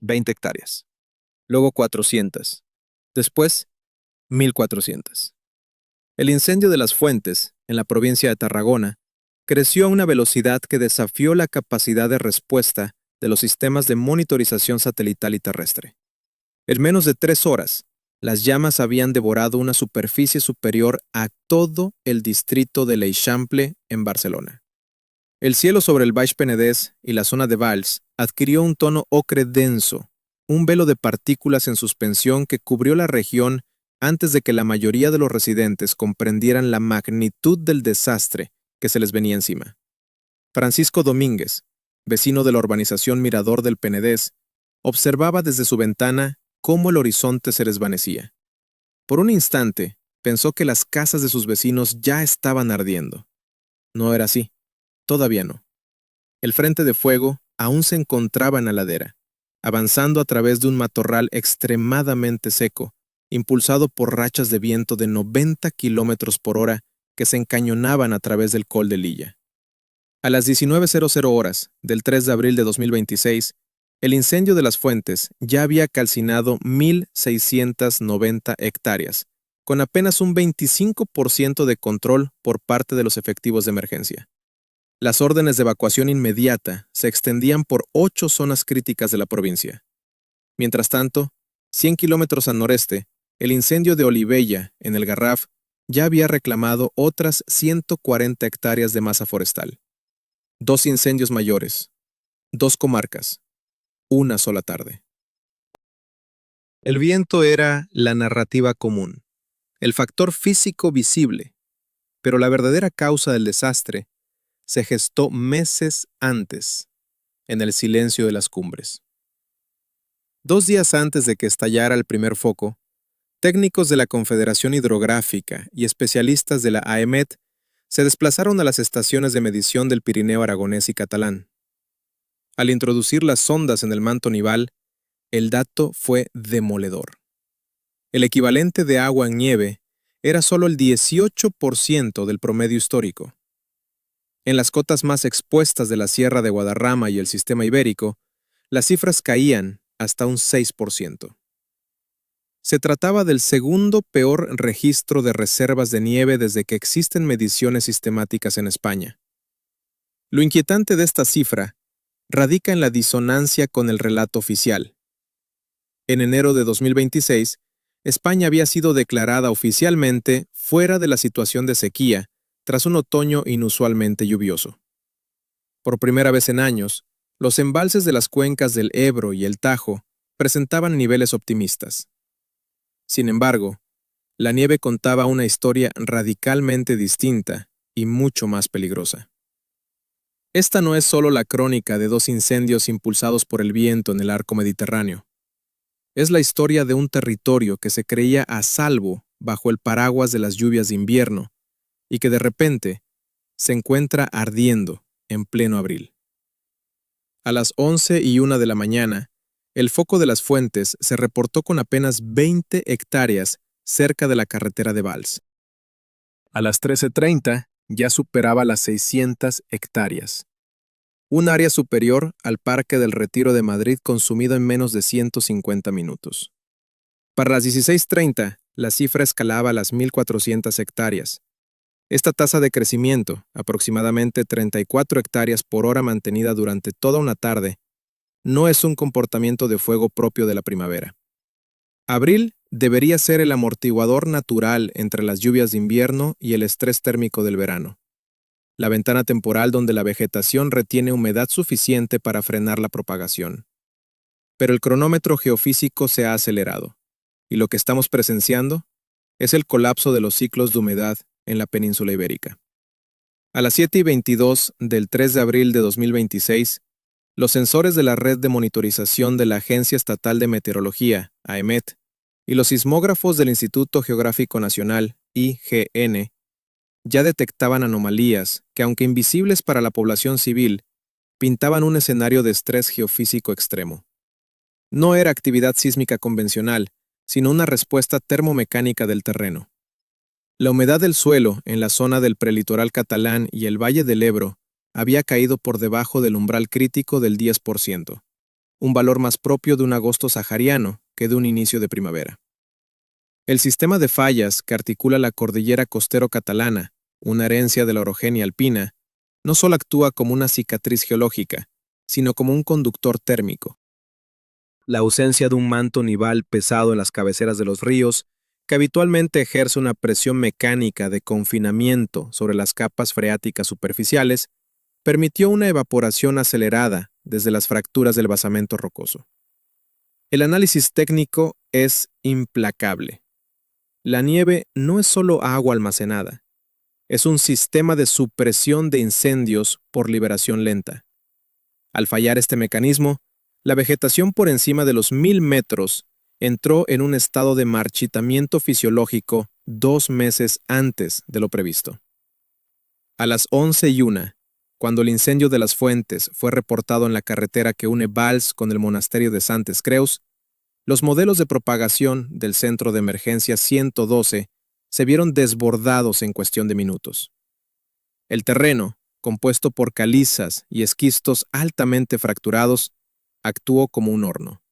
20 hectáreas. Luego 400. Después, 1400. El incendio de las fuentes, en la provincia de Tarragona, creció a una velocidad que desafió la capacidad de respuesta de los sistemas de monitorización satelital y terrestre. En menos de 3 horas, las llamas habían devorado una superficie superior a todo el distrito de l'Eixample en Barcelona. El cielo sobre el Baix Penedès y la zona de Valls adquirió un tono ocre denso, un velo de partículas en suspensión que cubrió la región antes de que la mayoría de los residentes comprendieran la magnitud del desastre que se les venía encima. Francisco Domínguez, vecino de la urbanización Mirador del Penedès, observaba desde su ventana cómo el horizonte se desvanecía. Por un instante, pensó que las casas de sus vecinos ya estaban ardiendo. No era así. Todavía no. El frente de fuego aún se encontraba en la ladera, avanzando a través de un matorral extremadamente seco, impulsado por rachas de viento de 90 kilómetros por hora que se encañonaban a través del Col de Lilla. A las 19:00 horas del 3 de abril de 2026, el incendio de las fuentes ya había calcinado 1.690 hectáreas, con apenas un 25% de control por parte de los efectivos de emergencia. Las órdenes de evacuación inmediata se extendían por 8 zonas críticas de la provincia. Mientras tanto, 100 kilómetros al noreste, el incendio de Olivella, en el Garraf, ya había reclamado otras 140 hectáreas de masa forestal. 2 incendios mayores, 2 comarcas, una sola tarde. El viento era la narrativa común, el factor físico visible, pero la verdadera causa del desastre se gestó meses antes, en el silencio de las cumbres. 2 días antes de que estallara el primer foco, técnicos de la Confederación Hidrográfica y especialistas de la AEMET se desplazaron a las estaciones de medición del Pirineo aragonés y catalán. Al introducir las sondas en el manto nival, el dato fue demoledor. El equivalente de agua en nieve era solo el 18% del promedio histórico. En las cotas más expuestas de la Sierra de Guadarrama y el sistema ibérico, las cifras caían hasta un 6%. Se trataba del segundo peor registro de reservas de nieve desde que existen mediciones sistemáticas en España. Lo inquietante de esta cifra radica en la disonancia con el relato oficial. En enero de 2026, España había sido declarada oficialmente fuera de la situación de sequía tras un otoño inusualmente lluvioso. Por primera vez en años, los embalses de las cuencas del Ebro y el Tajo presentaban niveles optimistas. Sin embargo, la nieve contaba una historia radicalmente distinta y mucho más peligrosa. Esta no es solo la crónica de 2 incendios impulsados por el viento en el arco mediterráneo. Es la historia de un territorio que se creía a salvo bajo el paraguas de las lluvias de invierno y que de repente se encuentra ardiendo en pleno abril. A las 11:01 de la mañana, el foco de las fuentes se reportó con apenas 20 hectáreas cerca de la carretera de Valls. A las 13:30 ya superaba las 600 hectáreas. Un área superior al Parque del Retiro de Madrid consumido en menos de 150 minutos. Para las 16:30, la cifra escalaba a las 1.400 hectáreas. Esta tasa de crecimiento, aproximadamente 34 hectáreas por hora mantenida durante toda una tarde, no es un comportamiento de fuego propio de la primavera. Abril debería ser el amortiguador natural entre las lluvias de invierno y el estrés térmico del verano. La ventana temporal donde la vegetación retiene humedad suficiente para frenar la propagación. Pero el cronómetro geofísico se ha acelerado, y lo que estamos presenciando es el colapso de los ciclos de humedad en la península ibérica. A las 7:22 del 3 de abril de 2026, los sensores de la red de monitorización de la Agencia Estatal de Meteorología, AEMET, y los sismógrafos del Instituto Geográfico Nacional, IGN, ya detectaban anomalías que, aunque invisibles para la población civil, pintaban un escenario de estrés geofísico extremo. No era actividad sísmica convencional, sino una respuesta termomecánica del terreno. La humedad del suelo en la zona del prelitoral catalán y el Valle del Ebro había caído por debajo del umbral crítico del 10%. un valor más propio de un agosto sahariano que de un inicio de primavera. El sistema de fallas que articula la cordillera costero-catalana, una herencia de la orogenia alpina, no solo actúa como una cicatriz geológica, sino como un conductor térmico. La ausencia de un manto nival pesado en las cabeceras de los ríos, que habitualmente ejerce una presión mecánica de confinamiento sobre las capas freáticas superficiales, permitió una evaporación acelerada desde las fracturas del basamento rocoso. El análisis técnico es implacable. La nieve no es solo agua almacenada, es un sistema de supresión de incendios por liberación lenta. Al fallar este mecanismo, la vegetación por encima de los 1000 metros entró en un estado de marchitamiento fisiológico 2 meses antes de lo previsto. A las 11:01, cuando el incendio de las fuentes fue reportado en la carretera que une Valls con el monasterio de Santes Creus, los modelos de propagación del Centro de Emergencia 112 se vieron desbordados en cuestión de minutos. El terreno, compuesto por calizas y esquistos altamente fracturados, actuó como un horno.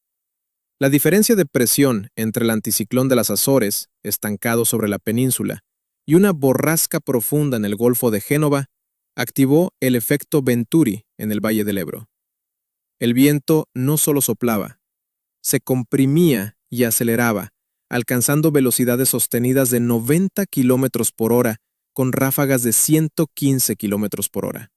La diferencia de presión entre el anticiclón de las Azores, estancado sobre la península, y una borrasca profunda en el Golfo de Génova, activó el efecto Venturi en el Valle del Ebro. El viento no solo soplaba, se comprimía y aceleraba, alcanzando velocidades sostenidas de 90 kilómetros por hora con ráfagas de 115 kilómetros por hora.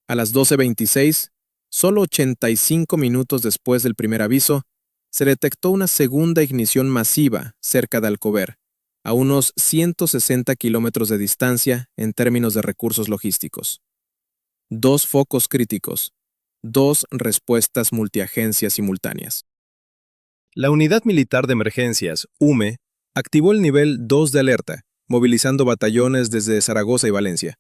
A las 12:26, solo 85 minutos después del primer aviso, se detectó una segunda ignición masiva cerca de Alcover, a unos 160 kilómetros de distancia en términos de recursos logísticos. 2 focos críticos, 2 respuestas multiagencias simultáneas. La Unidad Militar de Emergencias, UME, activó el nivel 2 de alerta, movilizando batallones desde Zaragoza y Valencia.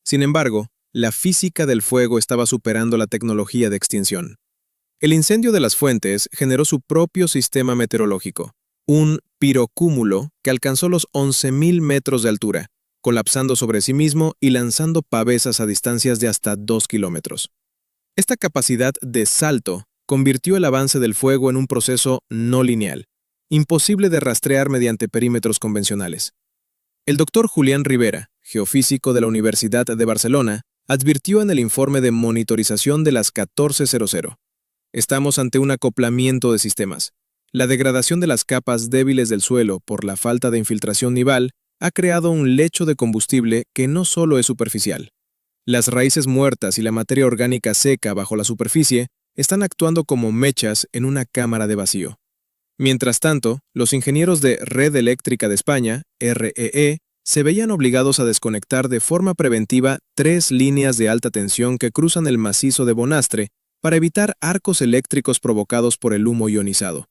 Sin embargo, la física del fuego estaba superando la tecnología de extinción. El incendio de las fuentes generó su propio sistema meteorológico, un pirocúmulo que alcanzó los 11.000 metros de altura, colapsando sobre sí mismo y lanzando pavesas a distancias de hasta 2 kilómetros. Esta capacidad de salto convirtió el avance del fuego en un proceso no lineal, imposible de rastrear mediante perímetros convencionales. El doctor Julián Rivera, geofísico de la Universidad de Barcelona, advirtió en el informe de monitorización de las 14:00. Estamos ante un acoplamiento de sistemas. La degradación de las capas débiles del suelo por la falta de infiltración nival ha creado un lecho de combustible que no solo es superficial. Las raíces muertas y la materia orgánica seca bajo la superficie están actuando como mechas en una cámara de vacío. Mientras tanto, los ingenieros de Red Eléctrica de España, REE, se veían obligados a desconectar de forma preventiva 3 líneas de alta tensión que cruzan el macizo de Bonastre para evitar arcos eléctricos provocados por el humo ionizado.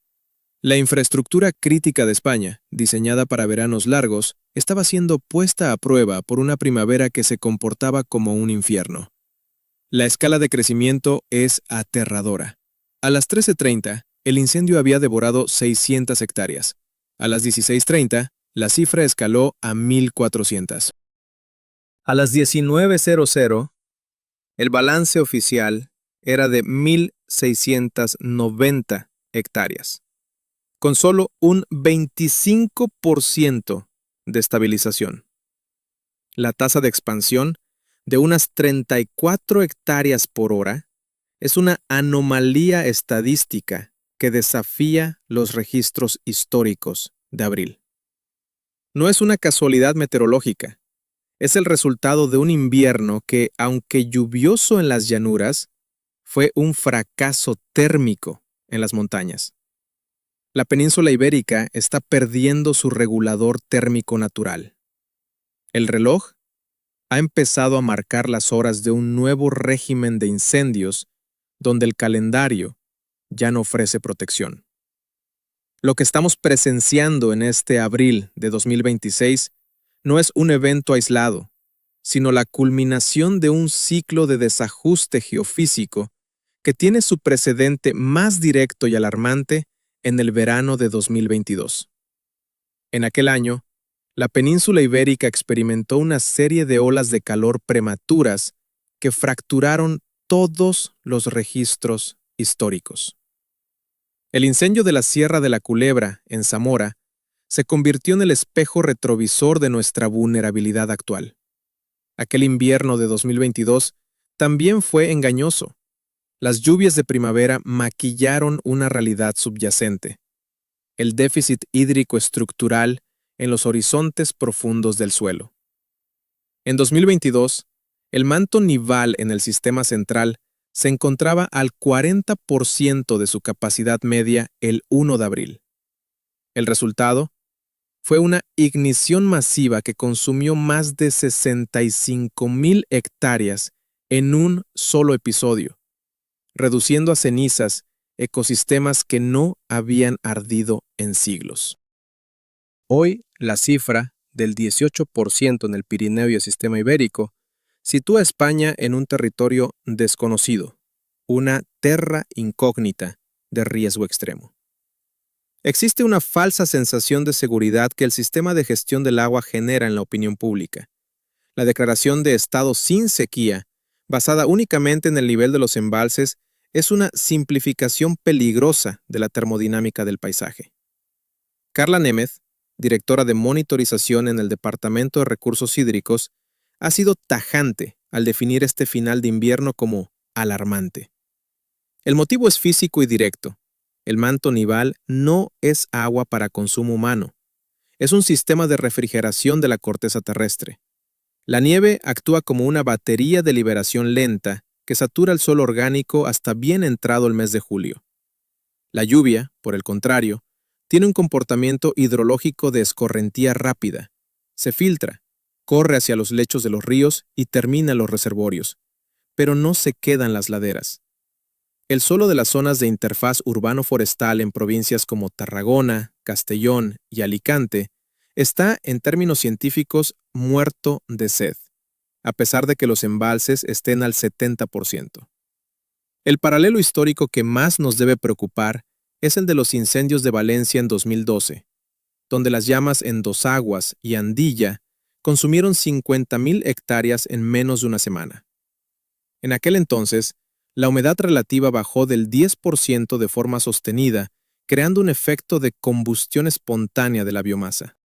La infraestructura crítica de España, diseñada para veranos largos, estaba siendo puesta a prueba por una primavera que se comportaba como un infierno. La escala de crecimiento es aterradora. A las 13:30, el incendio había devorado 600 hectáreas. A las 16:30, la cifra escaló a 1.400. A las 19:00, el balance oficial era de 1.690 hectáreas, con solo un 25% de estabilización. La tasa de expansión, de unas 34 hectáreas por hora, es una anomalía estadística que desafía los registros históricos de abril. No es una casualidad meteorológica, es el resultado de un invierno que, aunque lluvioso en las llanuras, fue un fracaso térmico en las montañas. La península ibérica está perdiendo su regulador térmico natural. El reloj ha empezado a marcar las horas de un nuevo régimen de incendios donde el calendario ya no ofrece protección. Lo que estamos presenciando en este abril de 2026 no es un evento aislado, sino la culminación de un ciclo de desajuste geofísico que tiene su precedente más directo y alarmante en el verano de 2022. En aquel año, la península ibérica experimentó una serie de olas de calor prematuras que fracturaron todos los registros históricos. El incendio de la Sierra de la Culebra, en Zamora, se convirtió en el espejo retrovisor de nuestra vulnerabilidad actual. Aquel invierno de 2022 también fue engañoso. Las lluvias de primavera maquillaron una realidad subyacente: el déficit hídrico estructural en los horizontes profundos del suelo. En 2022, el manto nival en el sistema central se encontraba al 40% de su capacidad media el 1 de abril. El resultado fue una ignición masiva que consumió más de 65,000 hectáreas en un solo episodio, reduciendo a cenizas ecosistemas que no habían ardido en siglos. Hoy, la cifra del 18% en el Pirineo y el sistema ibérico sitúa a España en un territorio desconocido, una terra incógnita de riesgo extremo. Existe una falsa sensación de seguridad que el sistema de gestión del agua genera en la opinión pública. La declaración de estado sin sequía, basada únicamente en el nivel de los embalses, es una simplificación peligrosa de la termodinámica del paisaje. Carla Nemeth, directora de monitorización en el Departamento de Recursos Hídricos, ha sido tajante al definir este final de invierno como alarmante. El motivo es físico y directo. El manto nival no es agua para consumo humano. Es un sistema de refrigeración de la corteza terrestre. La nieve actúa como una batería de liberación lenta que satura el suelo orgánico hasta bien entrado el mes de julio. La lluvia, por el contrario, tiene un comportamiento hidrológico de escorrentía rápida. Se filtra, corre hacia los lechos de los ríos y termina en los reservorios, pero no se queda en las laderas. El suelo de las zonas de interfaz urbano-forestal en provincias como Tarragona, Castellón y Alicante está, en términos científicos, muerto de sed, a pesar de que los embalses estén al 70%. El paralelo histórico que más nos debe preocupar es el de los incendios de Valencia en 2012, donde las llamas en Dos Aguas y Andilla consumieron 50,000 hectáreas en menos de una semana. En aquel entonces, la humedad relativa bajó del 10% de forma sostenida, creando un efecto de combustión espontánea de la biomasa.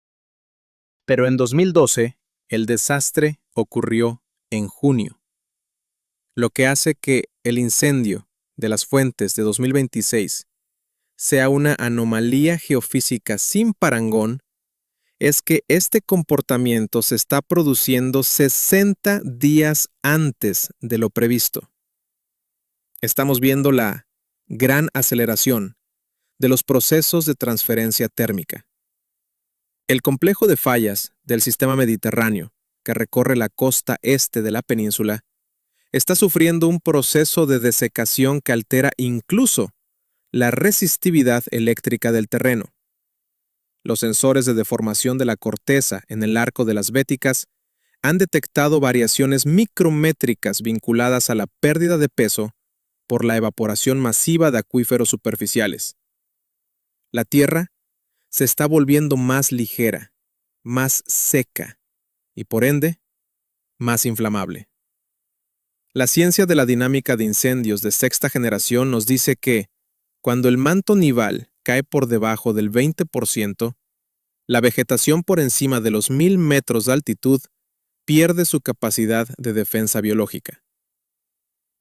Pero en 2012, el desastre ocurrió en junio, lo que hace que el incendio de las fuentes de 2026 sea una anomalía geofísica sin parangón. Es que este comportamiento se está produciendo 60 días antes de lo previsto. Estamos viendo la gran aceleración de los procesos de transferencia térmica. El complejo de fallas del sistema mediterráneo, que recorre la costa este de la península, está sufriendo un proceso de desecación que altera incluso la resistividad eléctrica del terreno. Los sensores de deformación de la corteza en el arco de las Béticas han detectado variaciones micrométricas vinculadas a la pérdida de peso por la evaporación masiva de acuíferos superficiales. La Tierra se está volviendo más ligera, más seca y, por ende, más inflamable. La ciencia de la dinámica de incendios de sexta generación nos dice que, cuando el manto nival cae por debajo del 20%, la vegetación por encima de los 1,000 metros de altitud pierde su capacidad de defensa biológica.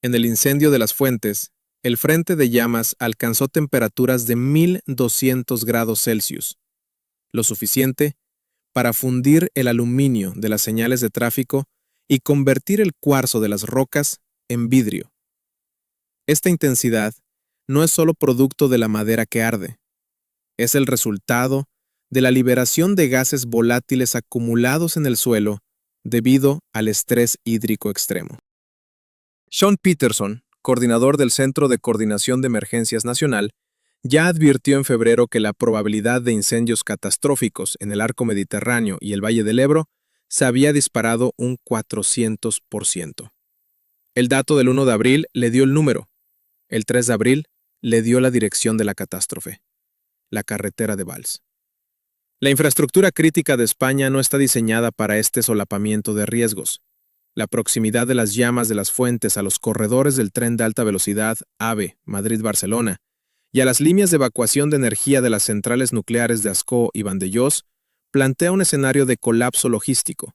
En el incendio de las fuentes, el frente de llamas alcanzó temperaturas de 1,200 grados Celsius, lo suficiente para fundir el aluminio de las señales de tráfico y convertir el cuarzo de las rocas en vidrio. Esta intensidad no es solo producto de la madera que arde, es el resultado de la liberación de gases volátiles acumulados en el suelo debido al estrés hídrico extremo. Sean Peterson, coordinador del Centro de Coordinación de Emergencias Nacional, ya advirtió en febrero que la probabilidad de incendios catastróficos en el arco mediterráneo y el Valle del Ebro se había disparado un 400%. El dato del 1 de abril le dio el número. El 3 de abril le dio la dirección de la catástrofe: la carretera de Valls. La infraestructura crítica de España no está diseñada para este solapamiento de riesgos. La proximidad de las llamas de las fuentes a los corredores del tren de alta velocidad AVE Madrid-Barcelona y a las líneas de evacuación de energía de las centrales nucleares de Ascó y Vandellós, plantea un escenario de colapso logístico.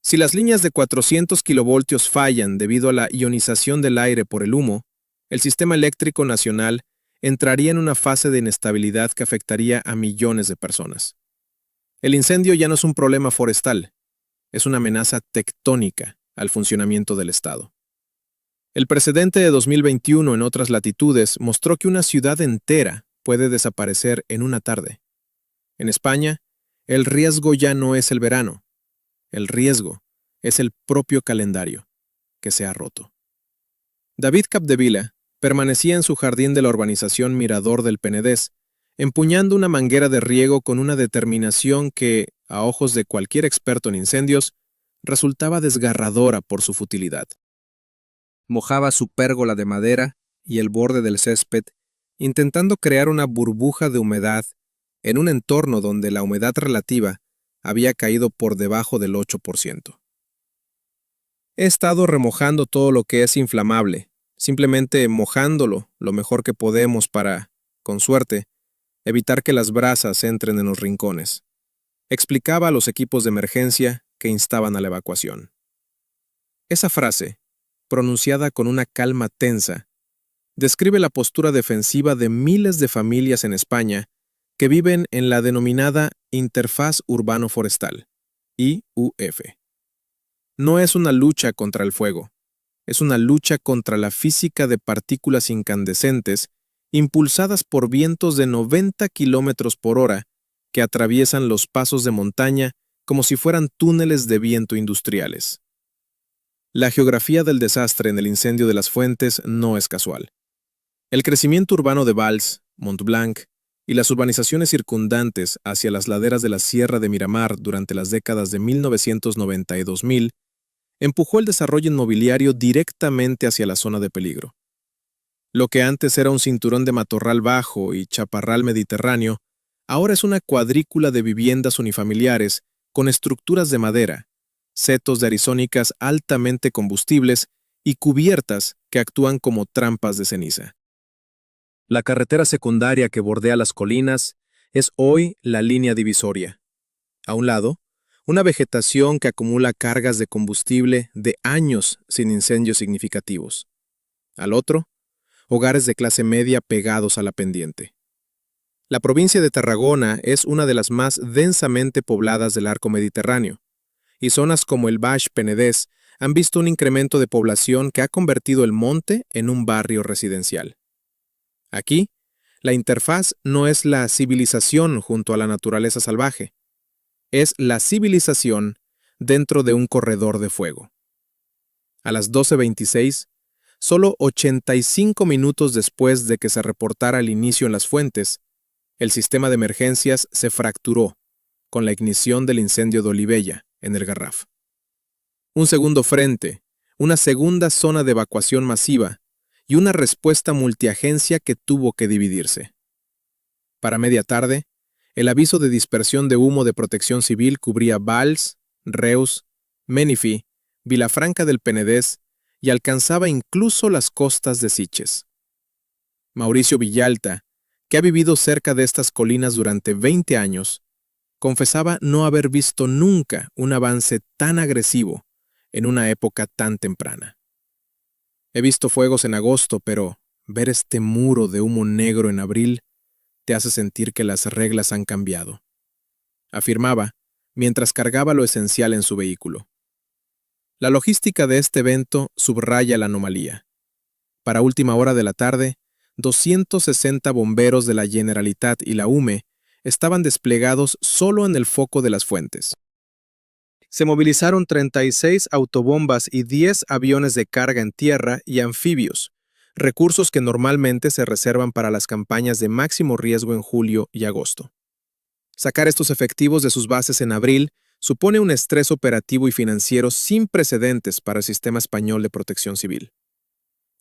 Si las líneas de 400 kilovoltios fallan debido a la ionización del aire por el humo, el sistema eléctrico nacional entraría en una fase de inestabilidad que afectaría a millones de personas. El incendio ya no es un problema forestal, es una amenaza tectónica al funcionamiento del Estado. El precedente de 2021 en otras latitudes mostró que una ciudad entera puede desaparecer en una tarde. En España, el riesgo ya no es el verano. El riesgo es el propio calendario, que se ha roto. David Capdevila permanecía en su jardín de la urbanización Mirador del Penedés, empuñando una manguera de riego con una determinación que, a ojos de cualquier experto en incendios, resultaba desgarradora por su futilidad. Mojaba su pérgola de madera y el borde del césped, intentando crear una burbuja de humedad en un entorno donde la humedad relativa había caído por debajo del 8%. He estado remojando todo lo que es inflamable, simplemente mojándolo lo mejor que podemos para, con suerte, evitar que las brasas entren en los rincones. Explicaba a los equipos de emergencia que instaban a la evacuación. Esa frase, pronunciada con una calma tensa, describe la postura defensiva de miles de familias en España que viven en la denominada Interfaz Urbano-Forestal, IUF. No es una lucha contra el fuego, es una lucha contra la física de partículas incandescentes impulsadas por vientos de 90 kilómetros por hora que atraviesan los pasos de montaña como si fueran túneles de viento industriales. La geografía del desastre en el incendio de las fuentes no es casual. El crecimiento urbano de Valls, Montblanc y las urbanizaciones circundantes hacia las laderas de la Sierra de Miramar durante las décadas de 1990 y 2000 empujó el desarrollo inmobiliario directamente hacia la zona de peligro. Lo que antes era un cinturón de matorral bajo y chaparral mediterráneo, ahora es una cuadrícula de viviendas unifamiliares con estructuras de madera, setos de arizónicas altamente combustibles y cubiertas que actúan como trampas de ceniza. La carretera secundaria que bordea las colinas es hoy la línea divisoria. A un lado, una vegetación que acumula cargas de combustible de años sin incendios significativos. Al otro, hogares de clase media pegados a la pendiente. La provincia de Tarragona es una de las más densamente pobladas del arco mediterráneo, y zonas como el Baix Penedès han visto un incremento de población que ha convertido el monte en un barrio residencial. Aquí, la interfaz no es la civilización junto a la naturaleza salvaje, es la civilización dentro de un corredor de fuego. A las 12:26, solo 85 minutos después de que se reportara el inicio en las fuentes, el sistema de emergencias se fracturó con la ignición del incendio de Olivella, en el Garraf. Un segundo frente, una segunda zona de evacuación masiva y una respuesta multiagencia que tuvo que dividirse. Para media tarde, el aviso de dispersión de humo de Protección Civil cubría Valls, Reus, Menifee, Vilafranca del Penedès y alcanzaba incluso las costas de Sitges. Mauricio Villalta, que ha vivido cerca de estas colinas durante 20 años, confesaba no haber visto nunca un avance tan agresivo en una época tan temprana. He visto fuegos en agosto, pero ver este muro de humo negro en abril te hace sentir que las reglas han cambiado, afirmaba mientras cargaba lo esencial en su vehículo. La logística de este evento subraya la anomalía. Para última hora de la tarde, 260 bomberos de la Generalitat y la UME estaban desplegados solo en el foco de las fuentes. Se movilizaron 36 autobombas y 10 aviones de carga en tierra y anfibios, recursos que normalmente se reservan para las campañas de máximo riesgo en julio y agosto. Sacar estos efectivos de sus bases en abril supone un estrés operativo y financiero sin precedentes para el sistema español de protección civil.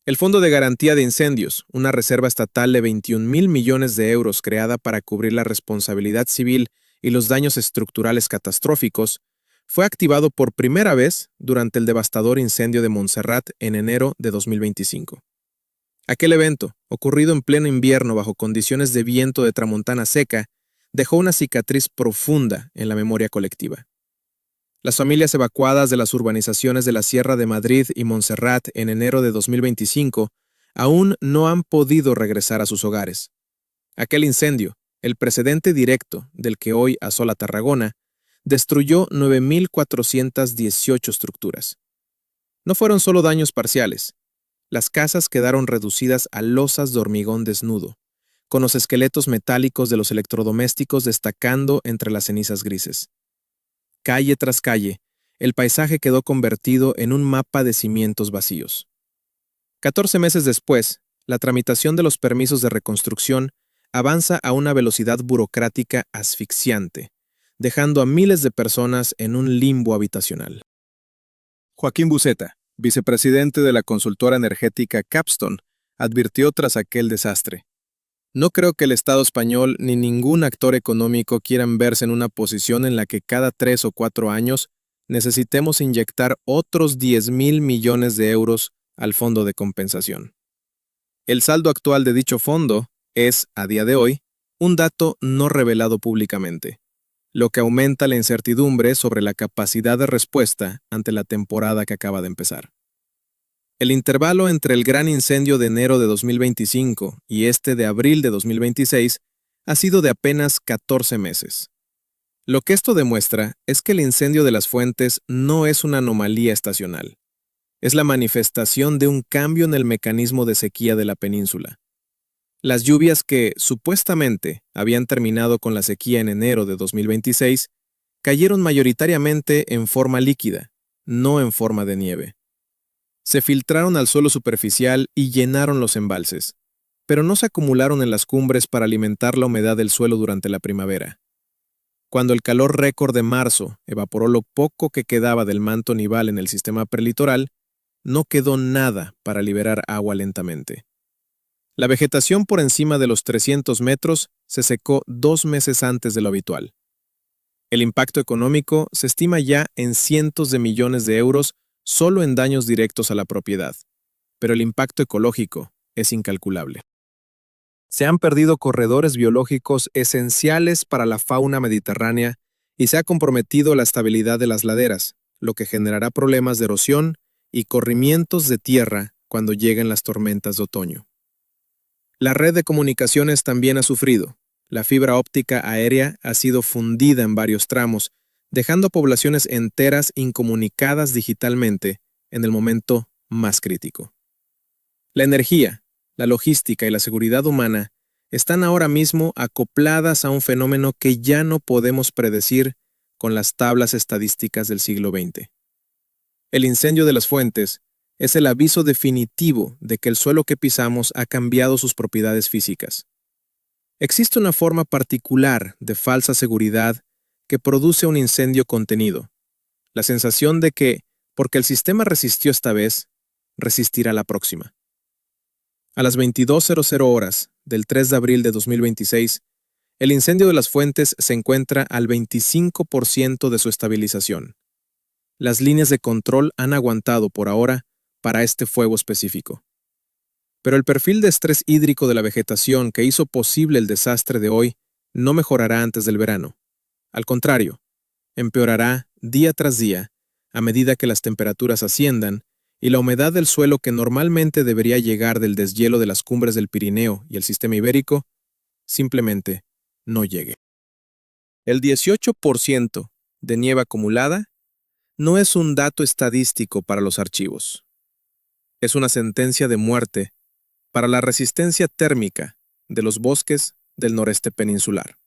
El Fondo de Garantía de Incendios, una reserva estatal de 21.000 millones de euros creada para cubrir la responsabilidad civil y los daños estructurales catastróficos, fue activado por primera vez durante el devastador incendio de Montserrat en enero de 2025. Aquel evento, ocurrido en pleno invierno bajo condiciones de viento de tramontana seca, dejó una cicatriz profunda en la memoria colectiva. Las familias evacuadas de las urbanizaciones de la Sierra de Madrid y Montserrat en enero de 2025 aún no han podido regresar a sus hogares. Aquel incendio, el precedente directo del que hoy asola Tarragona, destruyó 9.418 estructuras. No fueron solo daños parciales. Las casas quedaron reducidas a losas de hormigón desnudo, con los esqueletos metálicos de los electrodomésticos destacando entre las cenizas grises. Calle tras calle, el paisaje quedó convertido en un mapa de cimientos vacíos. 14 meses después, la tramitación de los permisos de reconstrucción avanza a una velocidad burocrática asfixiante, dejando a miles de personas en un limbo habitacional. Joaquín Buceta, vicepresidente de la consultora energética Capstone, advirtió tras aquel desastre: "No creo que el Estado español ni ningún actor económico quieran verse en una posición en la que cada 3 o 4 años necesitemos inyectar otros 10.000 millones de euros al fondo de compensación". El saldo actual de dicho fondo es, a día de hoy, un dato no revelado públicamente, lo que aumenta la incertidumbre sobre la capacidad de respuesta ante la temporada que acaba de empezar. El intervalo entre el gran incendio de enero de 2025 y este de abril de 2026 ha sido de apenas 14 meses. Lo que esto demuestra es que el incendio de las fuentes no es una anomalía estacional. Es la manifestación de un cambio en el mecanismo de sequía de la península. Las lluvias que, supuestamente, habían terminado con la sequía en enero de 2026, cayeron mayoritariamente en forma líquida, no en forma de nieve. Se filtraron al suelo superficial y llenaron los embalses, pero no se acumularon en las cumbres para alimentar la humedad del suelo durante la primavera. Cuando el calor récord de marzo evaporó lo poco que quedaba del manto nival en el sistema prelitoral, no quedó nada para liberar agua lentamente. La vegetación por encima de los 300 metros se secó 2 meses antes de lo habitual. El impacto económico se estima ya en cientos de millones de euros solo en daños directos a la propiedad, pero el impacto ecológico es incalculable. Se han perdido corredores biológicos esenciales para la fauna mediterránea y se ha comprometido la estabilidad de las laderas, lo que generará problemas de erosión y corrimientos de tierra cuando lleguen las tormentas de otoño. La red de comunicaciones también ha sufrido. La fibra óptica aérea ha sido fundida en varios tramos, dejando a poblaciones enteras incomunicadas digitalmente en el momento más crítico. La energía, la logística y la seguridad humana están ahora mismo acopladas a un fenómeno que ya no podemos predecir con las tablas estadísticas del siglo XX. El incendio de las fuentes es el aviso definitivo de que el suelo que pisamos ha cambiado sus propiedades físicas. Existe una forma particular de falsa seguridad que produce un incendio contenido, la sensación de que, porque el sistema resistió esta vez, resistirá la próxima. A las 22:00 horas del 3 de abril de 2026, el incendio de las fuentes se encuentra al 25% de su estabilización. Las líneas de control han aguantado por ahora para este fuego específico. Pero el perfil de estrés hídrico de la vegetación que hizo posible el desastre de hoy no mejorará antes del verano. Al contrario, empeorará día tras día a medida que las temperaturas asciendan y la humedad del suelo que normalmente debería llegar del deshielo de las cumbres del Pirineo y el sistema ibérico simplemente no llegue. El 18% de nieve acumulada no es un dato estadístico para los archivos. Es una sentencia de muerte para la resistencia térmica de los bosques del noreste peninsular.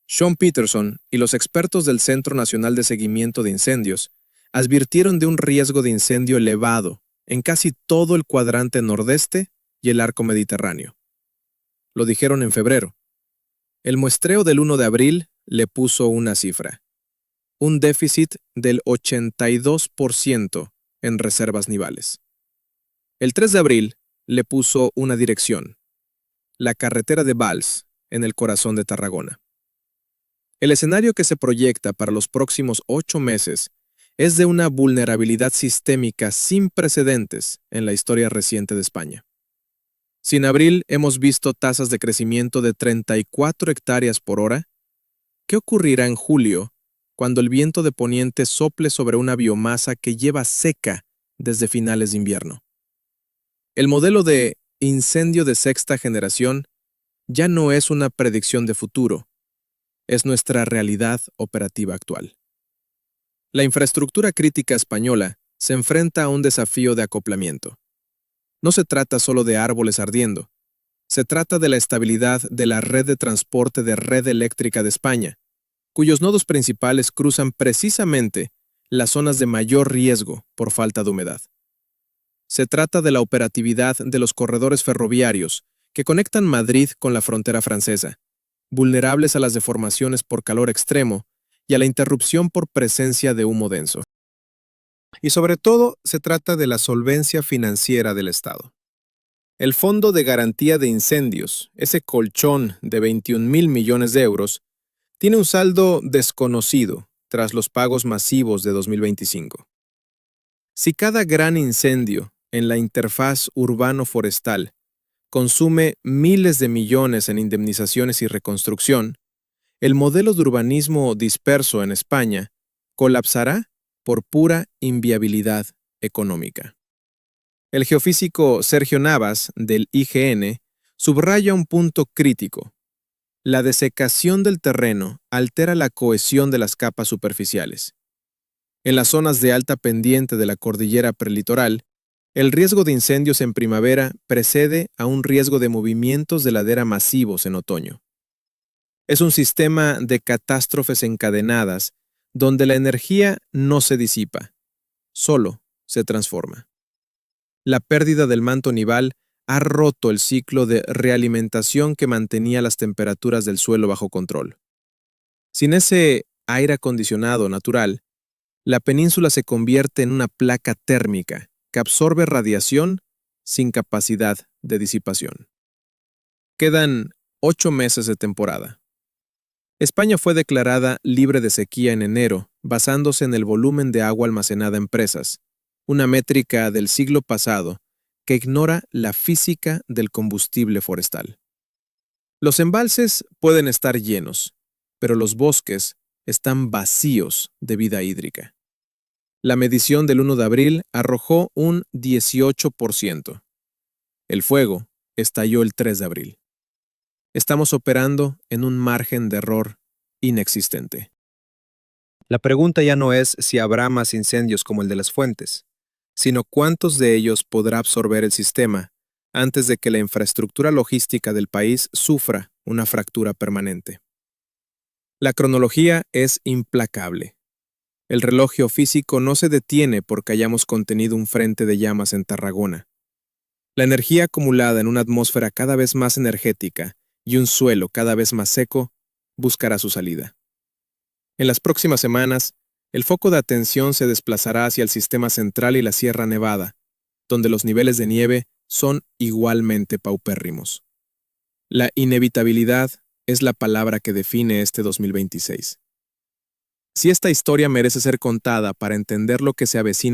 Sean Peterson y los expertos del Centro Nacional de Seguimiento de Incendios advirtieron de un riesgo de incendio elevado en casi todo el cuadrante nordeste y el arco mediterráneo. Lo dijeron en febrero. El muestreo del 1 de abril le puso una cifra: un déficit del 82% en reservas nivales. El 3 de abril le puso una dirección: la carretera de Valls, en el corazón de Tarragona. El escenario que se proyecta para los próximos 8 meses es de una vulnerabilidad sistémica sin precedentes en la historia reciente de España. Si en abril hemos visto tasas de crecimiento de 34 hectáreas por hora, ¿qué ocurrirá en julio cuando el viento de poniente sople sobre una biomasa que lleva seca desde finales de invierno? El modelo de incendio de sexta generación ya no es una predicción de futuro, es nuestra realidad operativa actual. La infraestructura crítica española se enfrenta a un desafío de acoplamiento. No se trata solo de árboles ardiendo, se trata de la estabilidad de la red de transporte de red eléctrica de España, cuyos nodos principales cruzan precisamente las zonas de mayor riesgo por falta de humedad. Se trata de la operatividad de los corredores ferroviarios que conectan Madrid con la frontera francesa, vulnerables a las deformaciones por calor extremo y a la interrupción por presencia de humo denso. Y sobre todo, se trata de la solvencia financiera del Estado. El Fondo de Garantía de Incendios, ese colchón de 21.000 millones de euros, tiene un saldo desconocido tras los pagos masivos de 2025. Si cada gran incendio en la interfaz urbano-forestal consume miles de millones en indemnizaciones y reconstrucción, el modelo de urbanismo disperso en España colapsará por pura inviabilidad económica. El geofísico Sergio Navas, del IGN, subraya un punto crítico. La desecación del terreno altera la cohesión de las capas superficiales. En las zonas de alta pendiente de la cordillera prelitoral, el riesgo de incendios en primavera precede a un riesgo de movimientos de ladera masivos en otoño. Es un sistema de catástrofes encadenadas donde la energía no se disipa, solo se transforma. La pérdida del manto nival ha roto el ciclo de realimentación que mantenía las temperaturas del suelo bajo control. Sin ese aire acondicionado natural, la península se convierte en una placa térmica que absorbe radiación sin capacidad de disipación. Quedan 8 meses de temporada. España fue declarada libre de sequía en enero, basándose en el volumen de agua almacenada en presas, una métrica del siglo pasado que ignora la física del combustible forestal. Los embalses pueden estar llenos, pero los bosques están vacíos de vida hídrica. La medición del 1 de abril arrojó un 18%. El fuego estalló el 3 de abril. Estamos operando en un margen de error inexistente. La pregunta ya no es si habrá más incendios como el de las fuentes, sino cuántos de ellos podrá absorber el sistema antes de que la infraestructura logística del país sufra una fractura permanente. La cronología es implacable. El reloj geofísico no se detiene porque hayamos contenido un frente de llamas en Tarragona. La energía acumulada en una atmósfera cada vez más energética y un suelo cada vez más seco buscará su salida. En las próximas semanas, el foco de atención se desplazará hacia el sistema central y la Sierra Nevada, donde los niveles de nieve son igualmente paupérrimos. La inevitabilidad es la palabra que define este 2026. Si esta historia merece ser contada para entender lo que se avecina